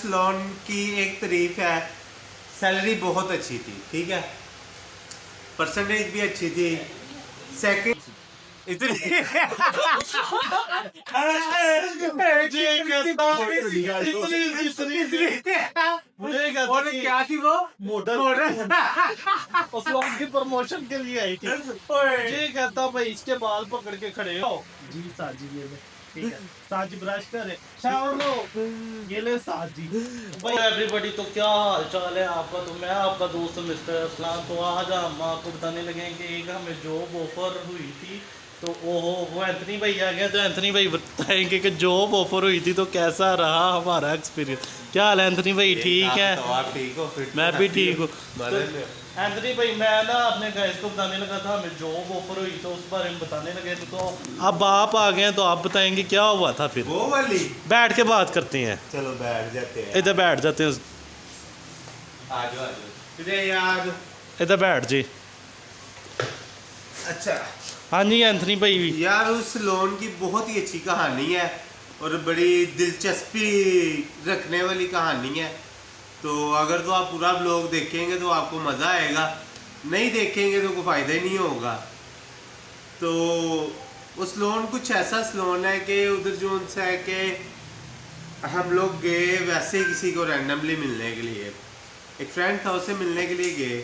Salon की एक तारीफ है, सैलरी बहुत अच्छी थी, ठीक है, परसेंटेज भी अच्छी थी। सेकंड इतनी क्या थी वो मॉडल की प्रमोशन के लिए आई थी। ये कहता भाई इसके बाल पकड़ के खड़े हो जी साजी, ये ले ठीक है साजी ब्रश करे शावर लो, ये ले साजी। भाई एवरीबॉडी, तो क्या हाल चाल है आपका? तो मैं आपका दोस्त मिस्टर असलाम। तो आज हम आपको बताने लगे हैं कि एक हमें जॉब ऑफर हुई थी, तो वो एंथनी भाई आ गया। तो एंथनी भाई बताएंगे कि जॉब ऑफर हुई थी तो कैसा रहा हमारा एक्सपीरियंस। क्या हाल है एंथनी भाई? ठीक है, तो आप ठीक हो? फिर मैं भी ठीक हूँ। तो एंथनी भाई, मैं ना अपने गाइस को बताने लगा था हमें जॉब ऑफर हुई, तो उस बारे में बताने लगे थे। तो अब आप आ गए हैं तो आप बताएंगे क्या हुआ था। फिर वो वाली बैठ के बात करते हैं। चलो बैठ जाते हैं, इधर बैठ जाते हैं, आ जाओ तुझे याद। इधर बैठ जी। अच्छा हाँ जी एंथनी भाई। यार, उस लोन की बहुत ही अच्छी कहानी है और बड़ी दिलचस्पी रखने वाली कहानी है। तो अगर तो आप पूरा ब्लॉग देखेंगे तो आपको मज़ा आएगा, नहीं देखेंगे तो कोई फ़ायदा ही नहीं होगा। तो उस लोन कुछ ऐसा स्लोन है कि उधर जो उनसे है कि हम लोग गए वैसे ही किसी को रैंडमली मिलने के लिए, एक फ्रेंड था उससे मिलने के लिए गए।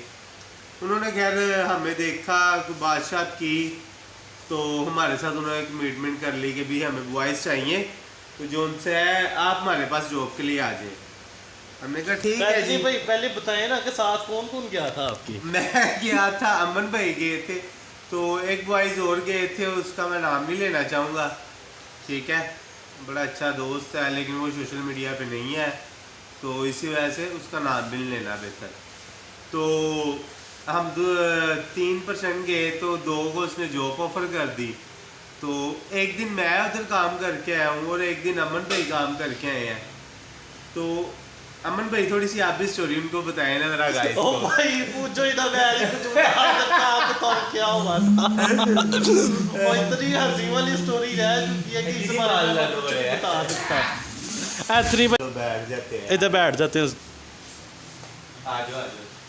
उन्होंने खैर हमें देखा, कोई बातचीत की, तो हमारे साथ उन्होंने एक कमिटमेंट कर ली कि भी हमें बॉयज़ चाहिए, तो जो उनसे है आप हमारे पास जॉब के लिए आ जाए। हमने कहा ठीक है जी। भाई पहले बताए ना कि साथ कौन कौन गया था आपकी? मैं गया था, अमन भाई गए थे, तो एक बॉयज़ और गए थे, उसका मैं नाम नहीं लेना चाहूँगा, ठीक है, बड़ा अच्छा दोस्त है लेकिन वो सोशल मीडिया पे नहीं है, तो इसी वजह से उसका नाम भी नहीं लेना बेहतर। तो हम 3% गए, तो 2 को उसने जॉब ऑफर कर दी। तो एक दिन मैं उधर काम करके आया हूँ और एक दिन अमन भाई काम करके आए हैं। तो अमन भाई थोड़ी सी आप भी स्टोरी उनको बताएं ना जरा गाइस। ओ भाई पूछो ही ना, मैं कुछ बता सकता, आप बताओ क्या हुआ था। वो इतनी हंसी वाली स्टोरी है चुकी है कि इस बारे में कुछ नहीं बता सकता। एंथनी भाई बैठ जाते हैं, इधर बैठ जाते हैं, आ जाओ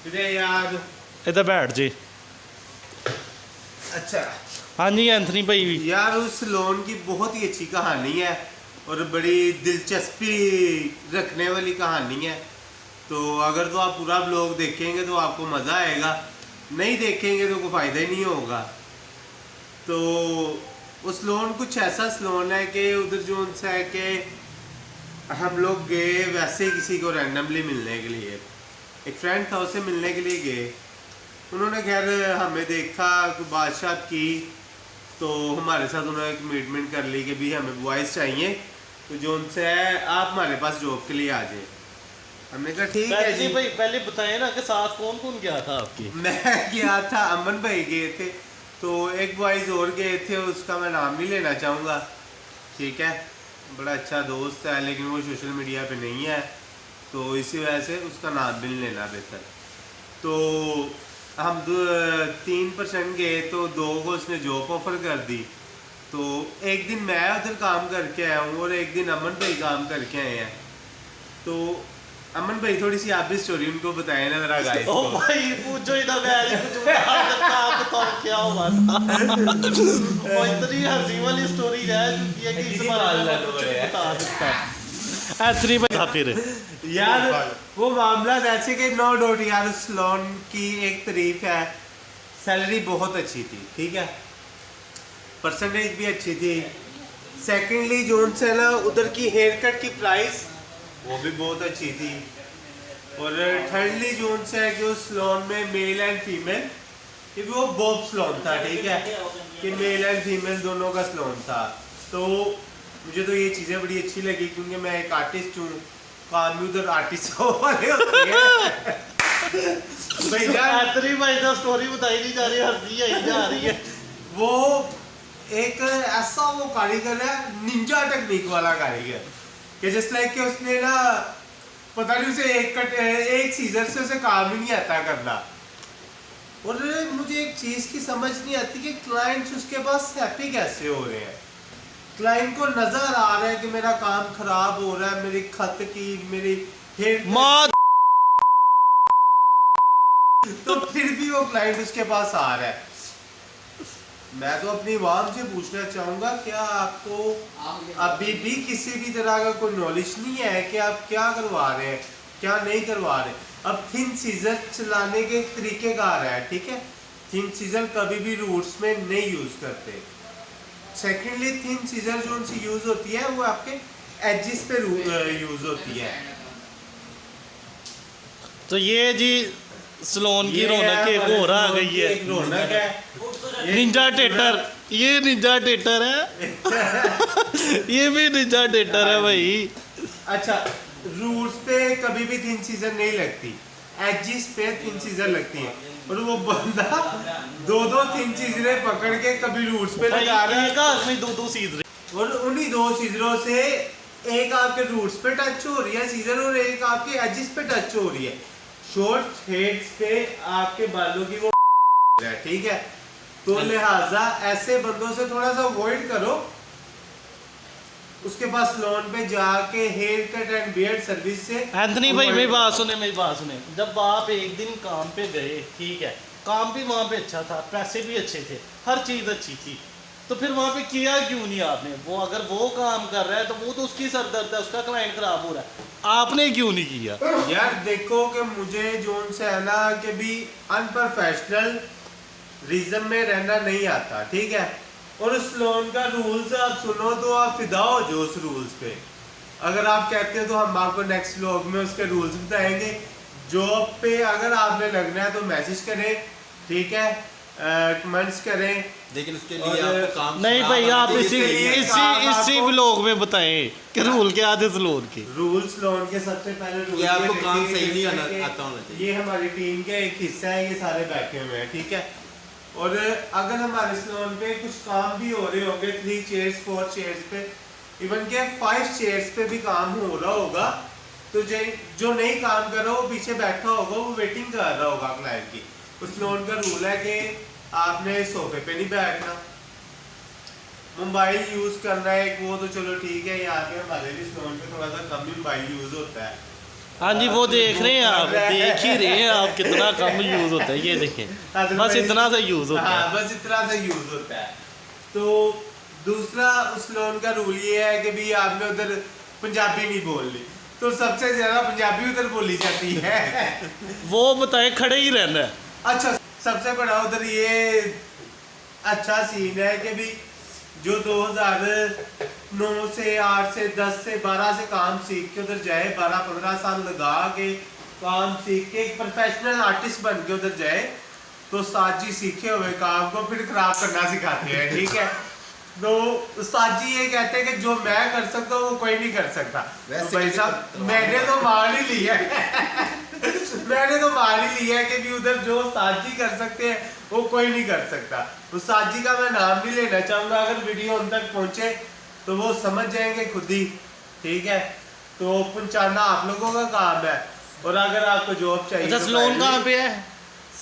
तुझे याद। इधर बैठ जी। अच्छा हाँ जी एंथनी भाई। यार, उस लोन की बहुत ही अच्छी कहानी है और बड़ी दिलचस्पी रखने वाली कहानी है। तो अगर तो आप पूरा ब्लॉग देखेंगे तो आपको मज़ा आएगा, नहीं देखेंगे तो कोई फ़ायदा ही नहीं होगा। तो उस लोन कुछ ऐसा स्लोन है कि उधर जो उनसे है कि हम लोग गए वैसे ही किसी को रैंडमली मिलने के लिए, एक फ्रेंड था उससे मिलने के लिए गए। उन्होंने खैर हमें देखा, कोई बातचीत की, तो हमारे साथ उन्होंने कमिटमेंट कर ली कि भी हमें बॉयज़ चाहिए, तो जो उनसे है आप हमारे पास जॉब के लिए आ जाए। हमने कहा ठीक है जी। भाई पहले बताए ना कि साथ कौन कौन गया था आपकी? मैं गया था, अमन भाई गए थे, तो एक बॉयज़ और गए थे, उसका मैं नाम नहीं लेना चाहूँगा, ठीक है, बड़ा अच्छा दोस्त है लेकिन वो सोशल मीडिया पे नहीं है, तो इसी वजह से उसका नाम भी नहीं लेना बेहतर। तो हम 3% गए, तो 2 को उसने जॉब ऑफर कर दी। तो एक दिन मैं उधर काम करके आया हूँ और एक दिन अमन भाई काम करके आए हैं। तो अमन भाई थोड़ी सी आप भी स्टोरी उनको बताएं ना जरा गाइस। ओ भाई पूछो ही ना, मैं कुछ बता सकता, आप बताओ क्या हुआ था। वो इतनी हंसी वाली स्टोरी है चुकी है कि इस बारे में कुछ नहीं बता सकता। एंथनी भाई फिर यार, वो मामला ऐसे कि नो डाउट यार, उस लोन की एक तारीफ है, सैलरी बहुत अच्छी थी, ठीक है, परसेंटेज भी अच्छी थी। सेकेंडली जो उनसे ना उधर की हेयर कट की प्राइस वो भी बहुत अच्छी थी। और थर्डली जो उनसे है कि उस लोन में मेल एंड फीमेल, क्योंकि वो बॉब स्लोन था, ठीक है, कि मेल एंड फीमेल दोनों का स्लोन था। तो मुझे तो ये चीज़ें बड़ी अच्छी लगी क्योंकि मैं एक आर्टिस्ट हूँ, काम भी उधर आर्टिस्ट वाले होते हैं। एंथनी भाई तो स्टोरी बताई नहीं जा रही, हंसी आई जा रही है। वो एक ऐसा वो कारीगर है, निंजा टेक्निक वाला कारीगर, कि जिस लाइक कि उसने ना पता नहीं उसे एक सीजर से उसे काम ही नहीं आता करना। और मुझे एक चीज़ की समझ नहीं आती कि क्लाइंट्स उसके पास हैप्पी कैसे हो रहे हैं, क्लाइंट को नजर आ रहा है कि मेरा काम खराब हो रहा है, मेरी खत की, मेरी हेयर माँ तो फिर भी वो क्लाइंट उसके पास आ रहा है। मैं तो अपनी आवाम से पूछना चाहूंगा, क्या आपको अभी भी किसी भी तरह का कोई नॉलेज नहीं है कि आप क्या करवा रहे हैं, क्या नहीं करवा रहे? अब थिन सीजर चलाने के तरीकेकार है, ठीक है। थिन सीजर कभी भी रूट्स में नहीं यूज करते। सेकेंडली थिन सीजर जो उनसे यूज होती है वो आपके एजिस पे यूज होती है। तो ये जी सलोन की रौनक एक और आ गई है। एक रौनक है। निंजा टेटर, ये निंजा टेटर है। ये भी निंजा टेटर है भाई। अच्छा, रूट्स पे कभी भी थिन सीजर नहीं लगती, एजिस पे थिन सीजर लगती है। और वो बंदा दो थिन सीजरें पकड़ के कभी रूट्स पे लगा रहा है, एक आदमी दो सीजर, और उन्हीं 2 सीजरों से एक आपके रूट्स पे टच हो रही है सीजर, और एक आपके एजिस पे टच हो रही है। शॉर्ट हेड्स पे आपके बालों की वो है, ठीक है। तो लिहाजा ऐसे बंदों से थोड़ा सा अवॉइड करो। उसके पास लोन पे जाके haircut and beard service से एंथनी भाई मेरी बात सुने। जब आप एक दिन काम पे गए, ठीक है, काम भी वहाँ पे अच्छा था, पैसे भी अच्छे थे, हर चीज़ अच्छी थी, तो फिर वहाँ पे किया क्यों नहीं आपने? वो अगर वो काम कर रहा है तो वो तो उसकी सरदर्द है, उसका क्लाइंट खराब हो रहा है, आपने क्यों नहीं किया? यार देखो कि मुझे जोन से है ना कि भी अनप्रोफेशनल रीजन में रहना नहीं आता, ठीक है। और उस लोन का रूल्स आप सुनो तो आप फिदा हो जो उस रूल्स पे। अगर आप कहते हो तो हम आपको नेक्स्ट व्लॉग में उसके रूल्स बताएंगे। जॉब पे अगर आपने लगना है तो मैसेज करें, ठीक है, कमेंट्स करें, लेकिन उसके लिए आपको काम नहीं भाई, आप इसी व्लॉग में बताएं कि रूल क्या थे लोन के। रूल्स लोन के सबसे पहले रूल ये आपको ये काम देखिए सही नहीं कि आता होना चाहिए। ये हमारी टीम का एक हिस्सा है, ये सारे बैठे हुए हैं, ठीक है। और अगर हमारे सलोन पे कुछ काम भी हो रहे होंगे 3 चेयर्स 4 चेयर्स पे, इवन के 5 चेयर्स पे भी काम हो रहा होगा, तो जो नहीं काम कर रहा वो पीछे बैठा होगा, वो वेटिंग कर रहा होगा क्लाइंट की। उस लोन का रूल है कि आपने सोफे पे नहीं बैठना, मोबाइल यूज करना है एक, वो तो चलो ठीक है, यहाँ पे हमारे भी लोन पे थोड़ा सा कम ही मोबाइल यूज होता है। हाँ जी, वो देख रहे हैं आप, देख ही रहे हैं आप कितना कम यूज होता है, ये देखें, बस इतना सा यूज होता है। बस इतना सा यूज होता है। तो दूसरा उस लोन का रूल ये है कि भी आपने उधर पंजाबी नहीं बोलनी, तो सबसे ज्यादा पंजाबी उधर बोली जाती है। वो बताए खड़े ही रहना है। अच्छा, सबसे बड़ा उधर ये अच्छा सीन है कि भी जो 2009 से 8 से 10 से 12 से काम सीख के उधर जाए, 12-15 साल लगा के काम सीख के एक प्रोफेशनल आर्टिस्ट बन के उधर जाए, तो उस्ताद जी सीखे हुए काम को फिर खराब करना सिखाते हैं, ठीक है। तो उस्ताद जी ये कहते हैं कि जो मैं कर सकता हूँ वो कोई नहीं कर सकता। तो भाई साहब मैंने तो मान ही लिया मैंने तो मान ही लिया कि भी उधर जो उस्ताद जी कर सकते हैं वो कोई नहीं कर सकता। उस्ताद जी का मैं नाम नहीं लेना चाहूँगा, अगर वीडियो उन तक पहुँचे तो वो समझ जाएंगे खुद ही, ठीक है। तो पहुँचाना आप लोगों का काम है। और अगर आपको जॉब चाहिए, अच्छा, सलोन कहाँ पे है?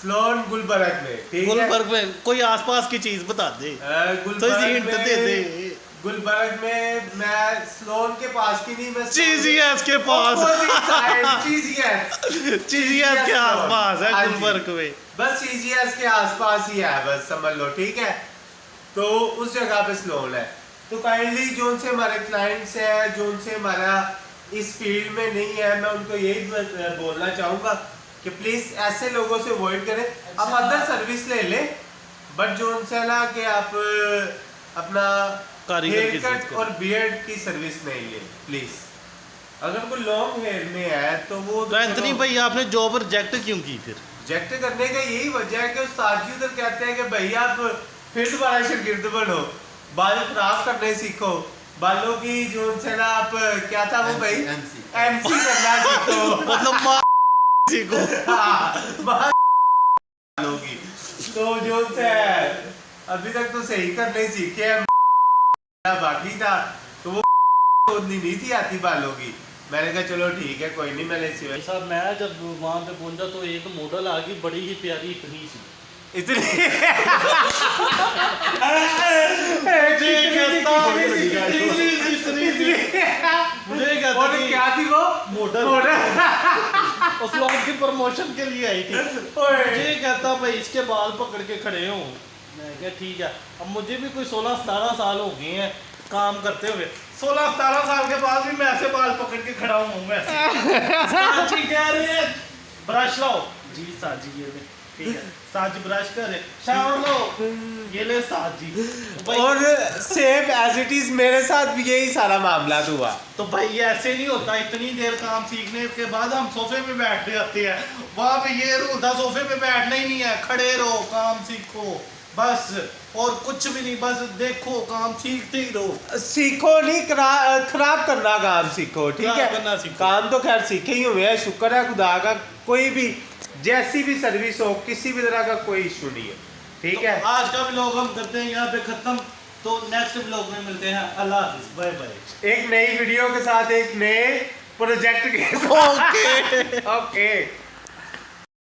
सलोन गुलबर्ग में, ठीक है। गुलबर्ग में कोई आसपास की चीज बता दे, गुलबर्ग में मैं सलोन के पास की नहीं, मैं चीजीएस के पास, चीजीएस के आसपास है गुलबर्ग में, बस सीजीएस के आसपास ही है, बस समझ लो, ठीक है। तो उस जगह पे सलोन है। तो काइंडली जो उनसे हमारे क्लाइंट्स हैं, जो उनसे हमारा इस फील्ड में नहीं है, मैं उनको यही बोलना चाहूँगा कि प्लीज ऐसे लोगों से अवॉइड करें। आप अदर सर्विस ले लें, बट जो उनसे ना कि आप अपना हेयर कट और बियर्ड की सर्विस नहीं ले प्लीज। अगर कोई लॉन्ग हेयर में है तो वो तो एंथनी भाई आपने जॉब रिजेक्ट क्यों की? फिर रिजेक्ट करने का यही वजह है कि उस्ताद जी उधर कहते हैं कि भाई आप फिर दोबारा शागिर्द बनो, बाल खराब करने सीखो, बालों की जो उनसे ना आप क्या था वो भाई एमसी करना सीखो, मतलब सीखो लोगी। तो जो से अभी तक तो सही करने सीखे हैं, बाकी था तो वो नहीं थी आती बालों की। मैंने कहा चलो ठीक है कोई नहीं, मैंने साहब मैं जब वहाँ पे पहुंचा तो एक मॉडल आ गई, बड़ी ही प्यारी, इतनी सी इतनी क्या थी वो उस लोग की प्रमोशन के लिए आई थी। मुझे कहता भाई इसके बाल पकड़ के खड़े हो। मैं क्या ठीक है। अब मुझे भी कोई 16-17 साल हो गए हैं काम करते हुए। 16-17 साल के बाद भी मैं ऐसे बाल पकड़ के खड़ा हूँ वैसे। साजी कह रहे हैं ब्रश लाओ जी साजी ये ले ठीक है। साजी ब्रश करे शावर लो ये ले साजी भाई। और सेम एज इट इज मेरे साथ भी यही सारा मामला हुआ। तो भाई ये ऐसे नहीं होता। इतनी देर काम सीखने के बाद हम सोफे पे बैठ जाते हैं। वहाँ पे ये रूल था सोफे पे बैठना ही नहीं है। खड़े रहो काम सीखो बस और कुछ भी नहीं। बस देखो काम सीखते ही रहो। सीखो नहीं खराब करना काम सीखो ठीक खराब है। करना सीखो। काम तो खैर सीखे ही हुए हैं शुक्र है खुदा का। कोई भी जैसी भी सर्विस हो किसी भी तरह का कोई इशू नहीं है ठीक है। तो आज का व्लॉग हम करते हैं यहाँ पे खत्म। तो नेक्स्ट व्लॉग में मिलते हैं। अल्लाह हाफिज बाय बाय। एक नई वीडियो के साथ एक नए प्रोजेक्ट के साथ। Okay okay